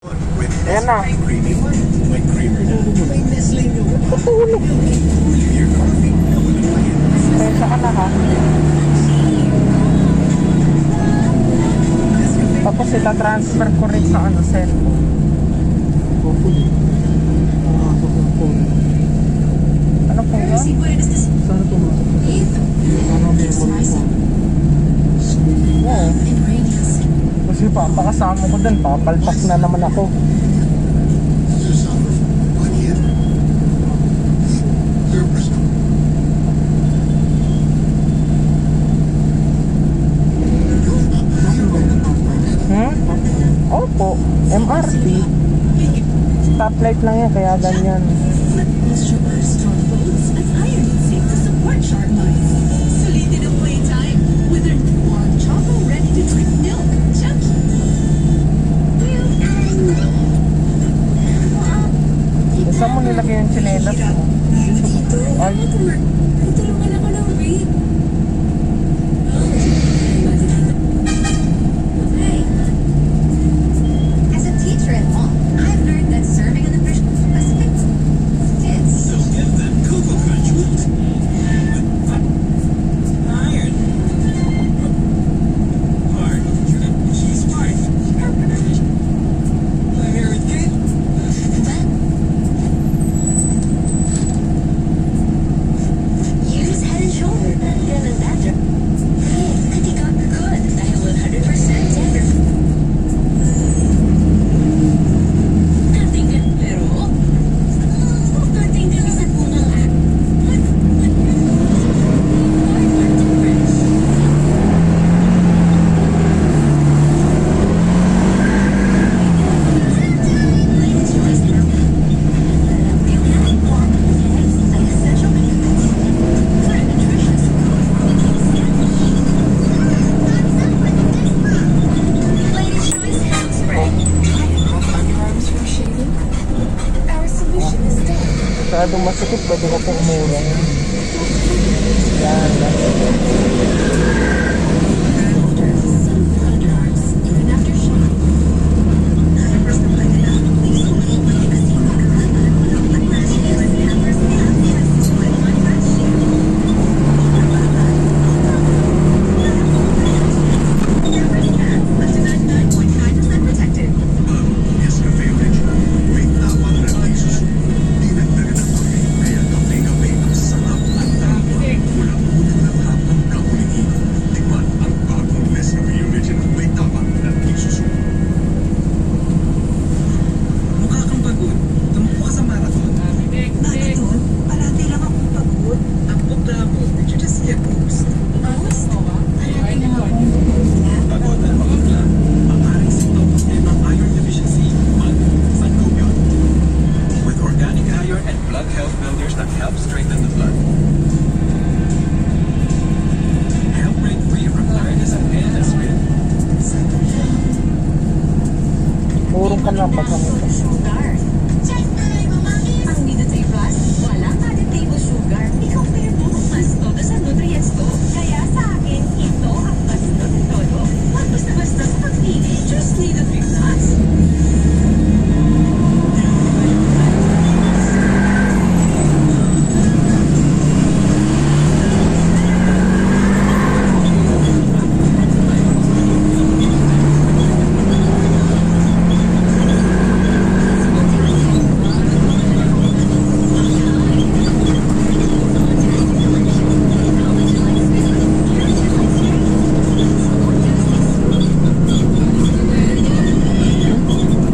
Ayan na. Creamy. May creamer na. May Nestle nyo. Tutulog. Premier coffee na walang layan. Pensa ka na ha. Tapos ita transfer ko rin sa ano, cellphone. Hopefully. Ano po yun? Sana pumasok ko. Ano memory ko? Oo. Kasi papakasama ko dun, papalpak na naman ako. Opo, MRT. Stoplight lang yan, kaya ganyan. Saan mo nilagay yung tsinelas mo? Ay, Tulungan ako ng babe. Okay. As a teacher at home, I've learned that serving a nutritional specific kids. So give them Cocoa Crunch with iron. Hard. She's smart. Very good. Use Head and Shoulder. Yan ang dandruff. Katika good dahil 100% tender. Katingin pero katingin isa po ng masyadong masikip, pwede ko pong umurong. Yan, Nescafe Original. May tawag na may susunod. Dinagdagan ng kape. Kaya kape-kape ang sarap at tama. Mula-unang ng hapang kaulingin. Tikman ang bagong Nescafe Original. May tama na may susunod. Mukha kang pagod. Tumakbo ka sa marathon. Marathon? Parati lang akong pagod. Ang punta mo, did you just get boost? Parati na ako. Pagod at makapla. Maaaring sintomas din ng iron deficiency. Sangobion. With organic iron and blood health builders that help strengthen the blood. Help break free from tiredness and illness with urong ka lang pagkamit. Sugar. Ang Nidotree Plus, walang added table sugar. Ikaw pero mas todo sa nutrients ko. Kaya sa akin, ito ang mas todo. Wag basta-basta sa pagpili. Just Nidotree Plus.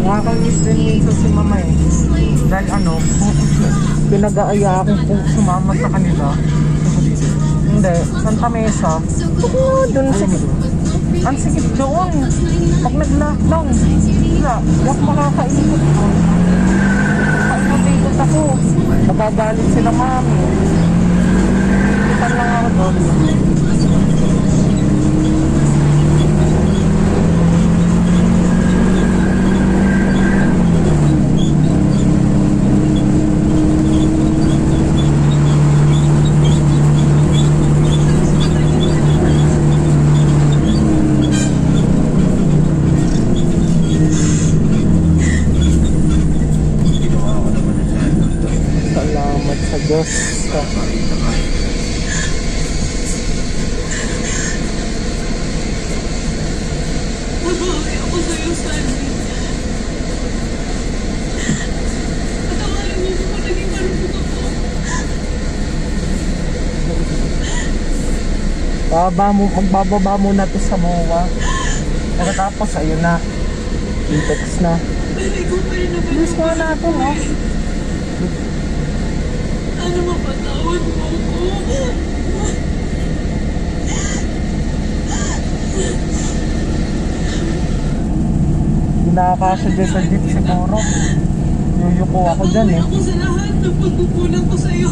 Nakakainis din minsan si mama eh. Dahil ano, pinag-aaya akong kung sumama sa kanila. Hindi, Santa Mesa. Oo, dun sa... Ang sikip doon. Pag nag-lockdown, wala, wag makakaikot doon. Paikot-ikot ako. Nagagalit sila mami. Itan lang ako doon. sa Diyos. Mabawi ako sa'yo, Sandy. Patawarin niyo kung naging marunong ako. Magbababa muna to sa MOA. Pagkatapos, ayun na. I-text na. Naligo pa rin naman Bilis nga natin, no? Ano mapatawad mo ako? Hindi nakakasya dyan sa jeep siguro. Yuyuko ako dyan, eh. Ako sa lahat ng pagkukulang ko sa'yo.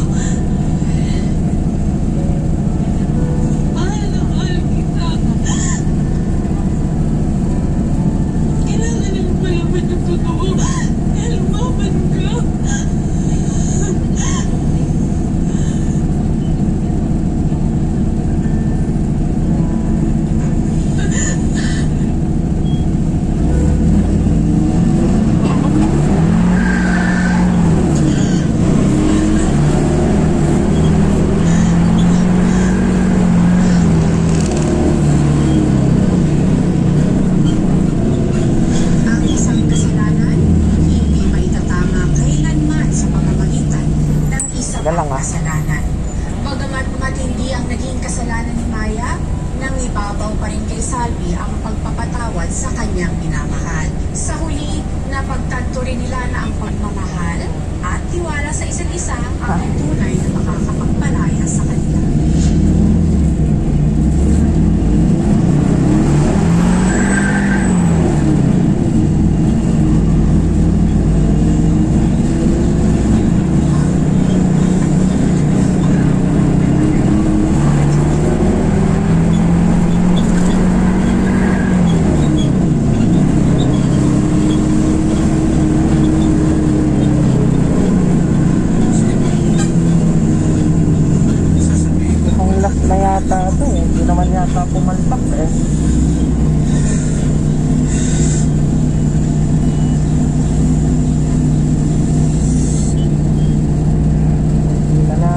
Mahal na mahal kita. Kailangan na malaman yung totoo. Dahil maman ka. Ang isang kasalanan, hindi maitatama kailanman sa pamamagitan ng isa Wala pang nga. kasalanan. Bagamat matindi ang naging kasalanan ni Maya, nang ibabaw pa rin kay Salvi ang pagpapatawad sa kanyang minamahal. Sa huli, napagtanto rin nila na ang pagmamahal at tiwala sa isa't isa ang tunay na makakapagpalaya sa kanila. Mukhang last na yata ito, eh. Hindi naman yata pumalpak, eh. Hindi na.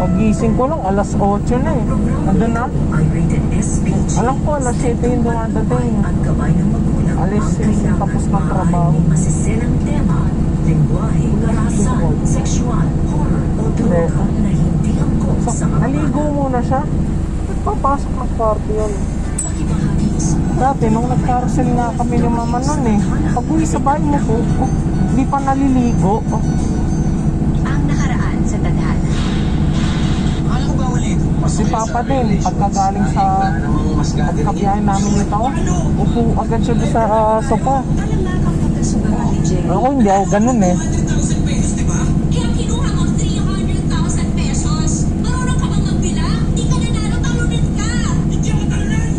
Pagising ko lang, alas 8 na, eh. Andun na? Alam ko, alas 7 yung dumadating. At gabay ng magulang Alis, ang kailangan tapos ng maaari trabaho. may masiselang tema, lengguwahe, karahasan, sexual, horror o droga na hindi angkop So, sa mga naligo muna siya. Papasok ng kwarto yun. pakibahagi sa Dati, nung nag-carousel nga kami ni mama nun, eh. Pag uwi sa bahay mo po, hindi pa naliligo. Ang nakaraan sa tadhana. Si Papa din, pagkagaling sa pagkabiyahe namin nito, upo agad siya doon sa sofa. Alam na ang pagkasugahan ni Jerry. Ako hindi ako ganun, eh. Kaya kinuha mo 300,000 pesos. Marunong ka bang magbilang? Di ka nanalo, talunin ka! Hindi ako talunin!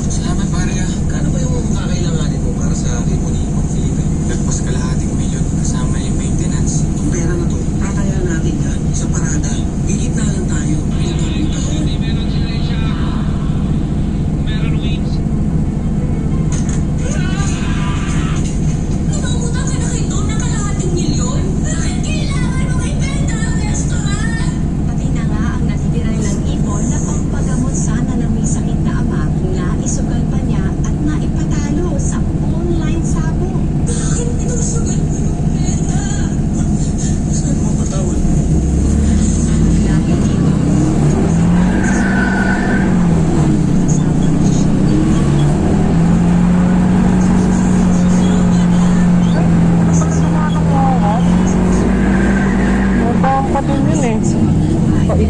Salamat pare ah. Kano ba yung kakailanganin mo para sa limoni Mang Felipe? Lagpas kalahating milyon kasama yung maintenance. Ang pera na to, kakayanan natin yan sa parada. Gigit na lang tayo.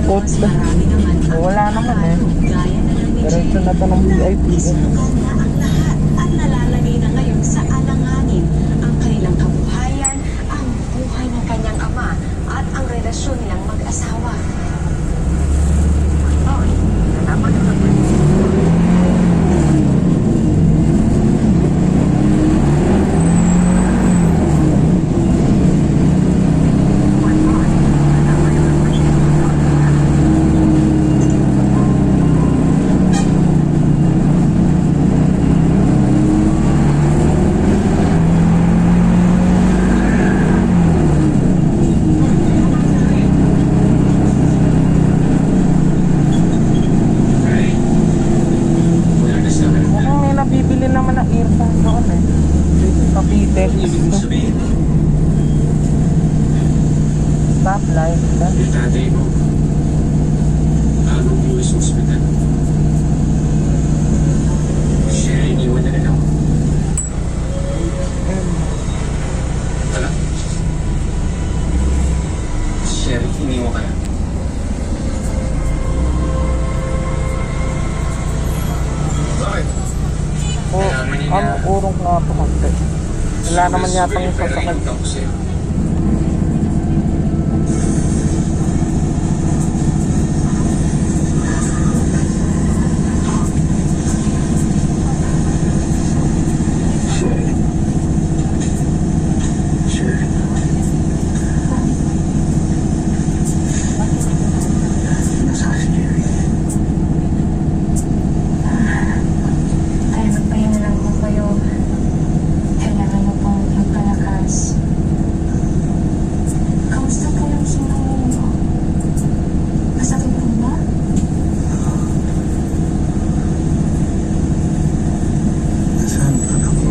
Coach na. marami naman ang Wala naman eh. gaya na lang ni Diretso na to ng VIP. Sinugal na ang lahat at nalalagay na ngayon sa alanganin ang kanilang kabuhayan, ang buhay ng kanyang ama at ang relasyon nilang mag-asawa. Wala na sa akin. Mukhang may nabibili naman ng earphone doon eh. Dito sa Pitex. Ibig mo sabihin, Stoplight. yung tatay mo, anong buhay sa ospital? Siya, iniwan na rin ako. Wala. Siya, iniwan ka na. Bakit? O, ang urong nga po konti. Wala naman yata yung sasakay. Pero ko sa'yo. Kaya magpahinga lang po kayo. Kailangan mo pong magpalakas. Kamusta po yung sulang ninyo? Masakit po ba? Nasaan ka na ko?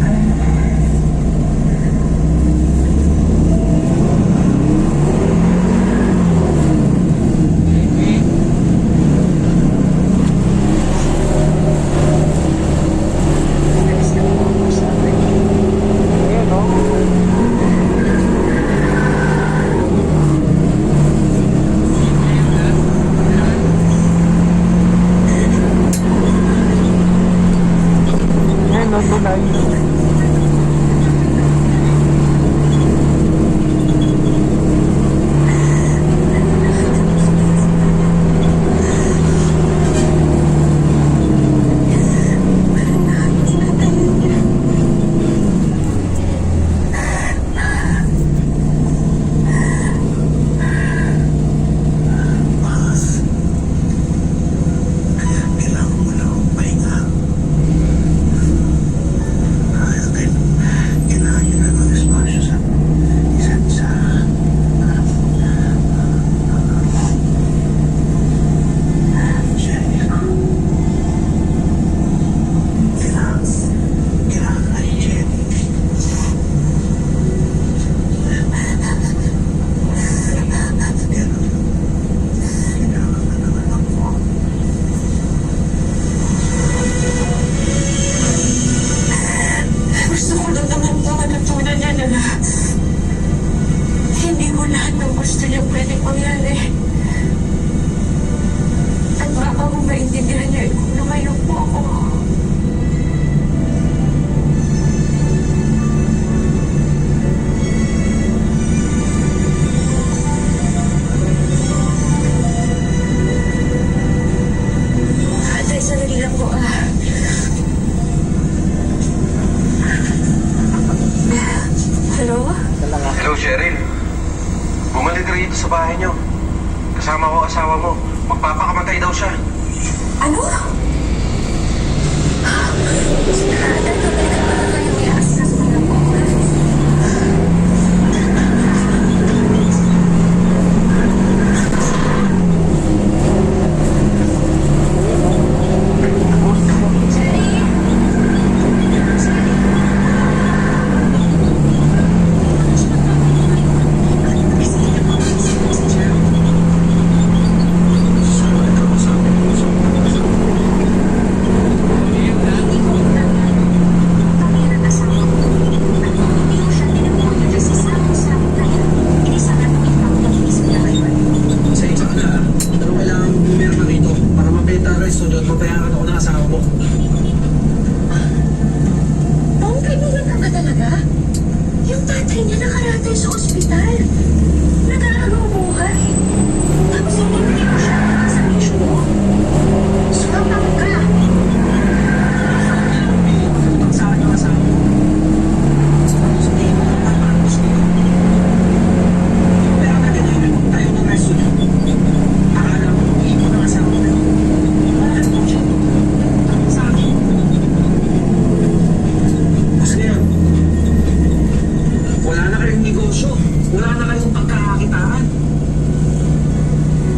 Ayun no? Ayun no, tulay. Mas. Kailangan mo na akong pahinga. Kailangan nyo na ng espasyo sa isa't isa. Jenny. Kailangan ka ni Jenny. Kailangan ka naman ako. Gusto ko lang naman po matutunan niya na hindi ko lahat ng gusto niya pwedeng mangyari. At baka kung maintindihan niya, lumayo po ako. Atay, sarili lang po Hello? Hello, Cheryl. Bumalik ka rito sa bahay niyo. Kasama ko asawa mo. Magpapakamatay daw siya. Ano? Dahil pabalikan pa lang kayo, may asikaso ko lang po.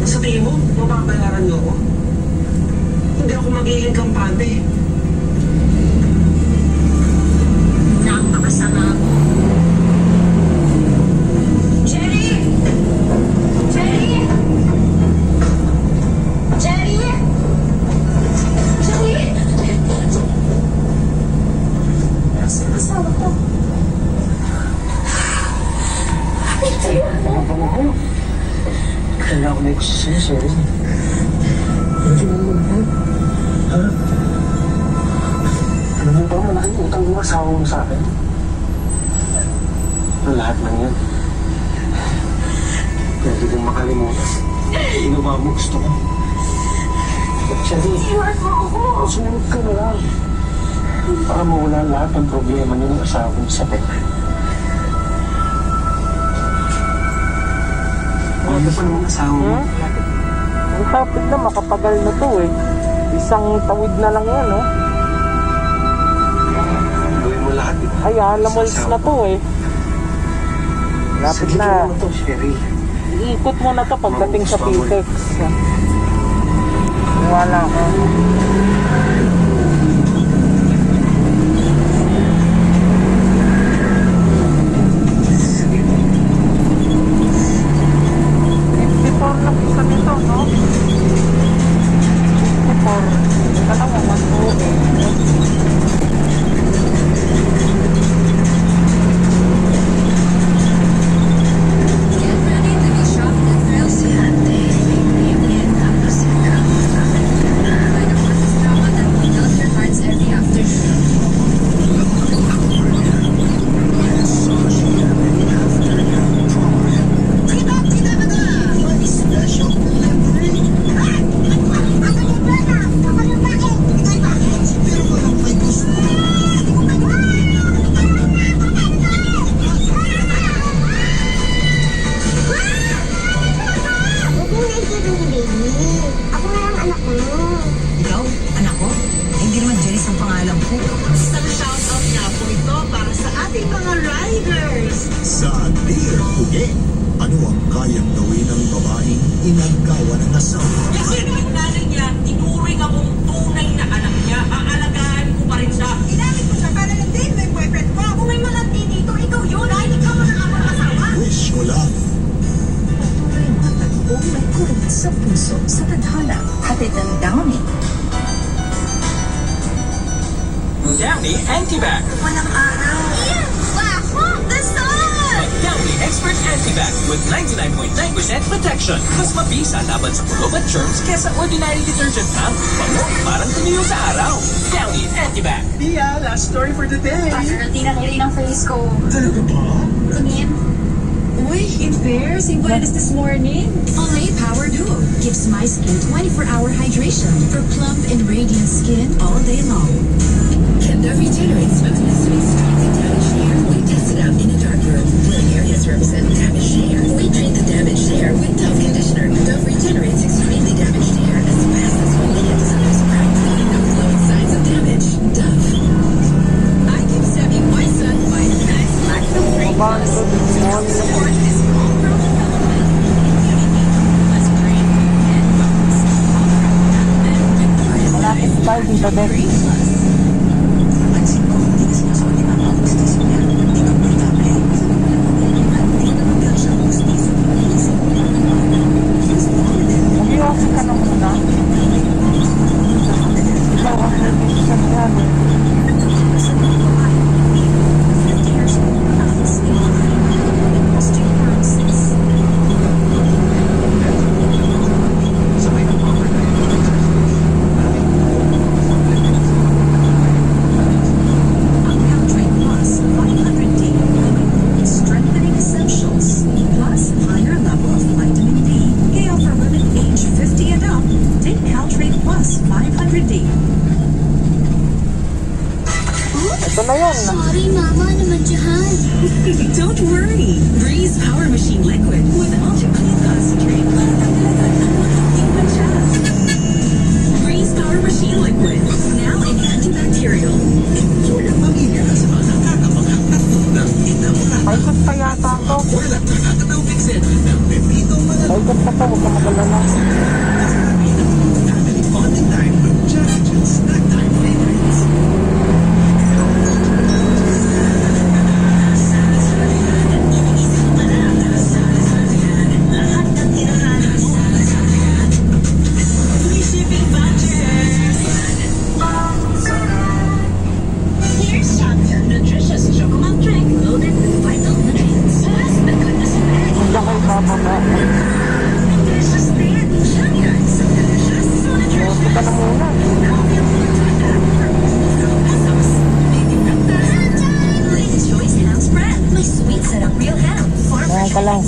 Sa tingin mo, mababayaran niyo ako? Hindi ako magiging kampante. Napakasama mo. Jerry! Jerry! Jerry! Jerry! Nasaan ang asawa ko? Kaya ako may gusto sa'yo, sorry. Hindi mo mahal. Ha? Alam mo ba, malaking utang ng asawa mo sa akin? Ang lahat ng yan. Pwede kong makalimutan. Inuwa mo gusto ko. Shari, Iwan mo ako. sumunod ka na lang. Para mawala lahat ng problema niyo ng asawa mo sa pet. Ano pa naman asawa mo? Ang topic na makapagal na to eh. Isang tawid na lang yan, oh. Gawin mo lahat, di ba? Ay, alamols na to eh. Lapit na. Sige mo to, Sherry. Iikot mo na to pagdating sa Pitex. Wala ko. Before lang isa nito, no? Before. Dalawa, 1-2. Get ready to be shocked and thrilled si Ate. Reunion tapos sila. By the Marcus drama that will melt your hearts every afternoon. Huwag mo naisipin ni baby. Ako nga ang anak mo. Ikaw, anak ko? Hindi naman Janice ang pangalan ko. Isang shoutout nga po ito para sa ating mga riders. Sa Dear Puge, ano ang kayang gawin ng babaeng inagawa ng asawa? Kasi yung nanay niya, tinuring akong tunay na anak niya. Aalagaan ko pa rin siya. Inamit ko siya para lang din may boyfriend ko. Kung may malandi dito, ikaw yun. Dahil ikaw ang ako ng asawa. Wish ko lang. Patuloy na tagpong may kulit sa puso sa tadhana. Hatid ng Downy. Downy Antibac. Walang araw. The sun! Downy Expert Antibac with 99.9% protection. Mas mabisa laban sa kulob at germs kesa ordinary detergent pump. Bango, parang tumiyo sa araw. Downy Antibac. Pia, last story for the day. Parang tinakiri ng face ko. Talaga ba? Tingin. Uy, in pairs, invited us this morning. Olay Power Duo gives my skin 24-hour hydration for plump and radiant skin all day long. Kenda regenerates smoothness with strength and damaged hair. We test it out in a dark room where areas represent damaged hair. We treat the damaged hair with Dove conditioner. Dove regenerates extremely damaged hair as fast as only it deserves. Practically no glowing signs of damage. Dove. I keep saving my son by Max Lacto-Free Plus. Support his small growth development. Immunity, less brain, and bones. Malapit tayo dito din. Free Plus. Pansin ko, hindi na sinasabi ng mga gusto niya. Hindi ka portable. At hindi ka naman siya gusto. Mag-iwasok ka na muna. Ikaw ang nag-iisip yan. Strengthening essentials, plus higher level of vitamin D. Kaya for women age 50 and up, take Caltrate Plus 500D. Ito na yun. Sorry, Mama. Naman dyan. Don't worry. Breeze Power Machine Liquid with Ultra Clean Concentrate. Breeze Power Machine Liquid, now in antibacterial. Enjoy ang pamilya sa mga nakakapaghahatid ng inamura. Paikot pa yata ako. Walang nakakatawag ng pepito mga Paikot pa to, huwag ka magalala.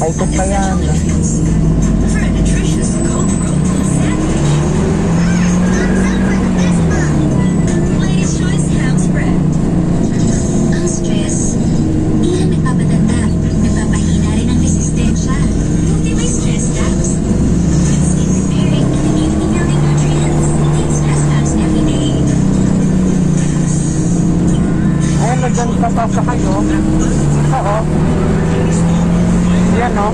Paikot pa yan. For a nutritious Coke Roll sandwich. Ladies' Choice Ham Spread. Ang stress, di lang nagpapatanda, nagpapahina rin ang resistensya. Buti may stress caps. It's sleep repairing and immunity-building nutrients. Take stress caps every day. Ayan, nandyan pa sa kayo. Oo. Yan, no?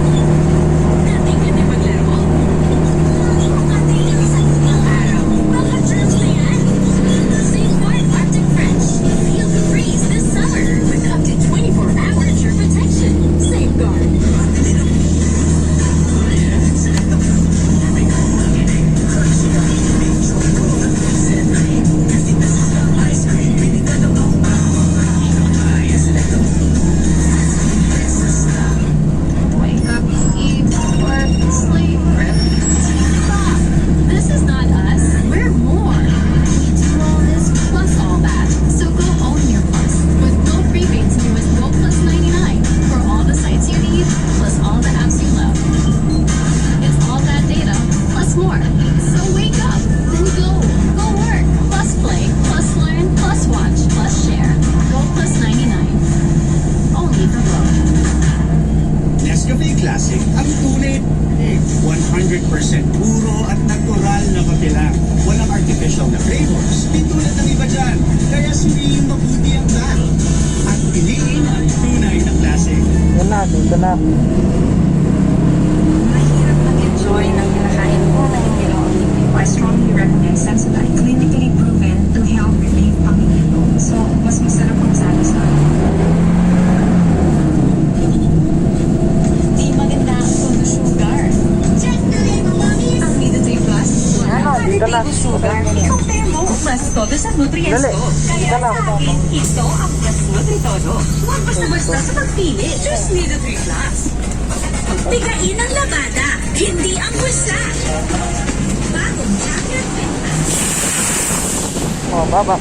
Dating ka na maglaro? Dating isang ilang araw. Mga germs na yan. Safeguard Arctic Fresh. Feel the breeze this summer with up to 24-hour germ protection. Safeguard. Wake up, eat, work, sleep. Stop. This is not us. We're more. We do all this plus all that. So go own your plus with Go Prepaid's newest Go Plus 99 for all the sites you need plus all the apps you love. It's all that data plus more. So wake up, then go. Go work, plus play, plus learn, plus watch, plus share. Go Plus 99. Only for Go. Nescafe Classic ang tunay 100% puro at natural na kape lang. Walang artificial na flavors. Di tulad ng iba dyan. Kaya suriin mabuti ang tan. At piliin ang tunay na classic. Yan na, dito na. Mahirap mag-enjoy ng kinakain mo na hindi raw. I strongly recommend Sensodyne. Clinically proven to help relieve pangingilo. So, mas masarap ang salasal. Di maganda ang tono sugar. Check na rin mo, mamis. Ang Nidotree Plus, Ano, walang dito na. additivo sugar. I-compare mo, mas todo sa nutrients Dali, ko. Kaya dito na. sa akin, ito ang mas Nutritodo. Huwag basta-basta sa pagpili. Just Nidotree Plus. Bigain ang labada, hindi ang gusa. Bagong champion fitness. Oh, baba.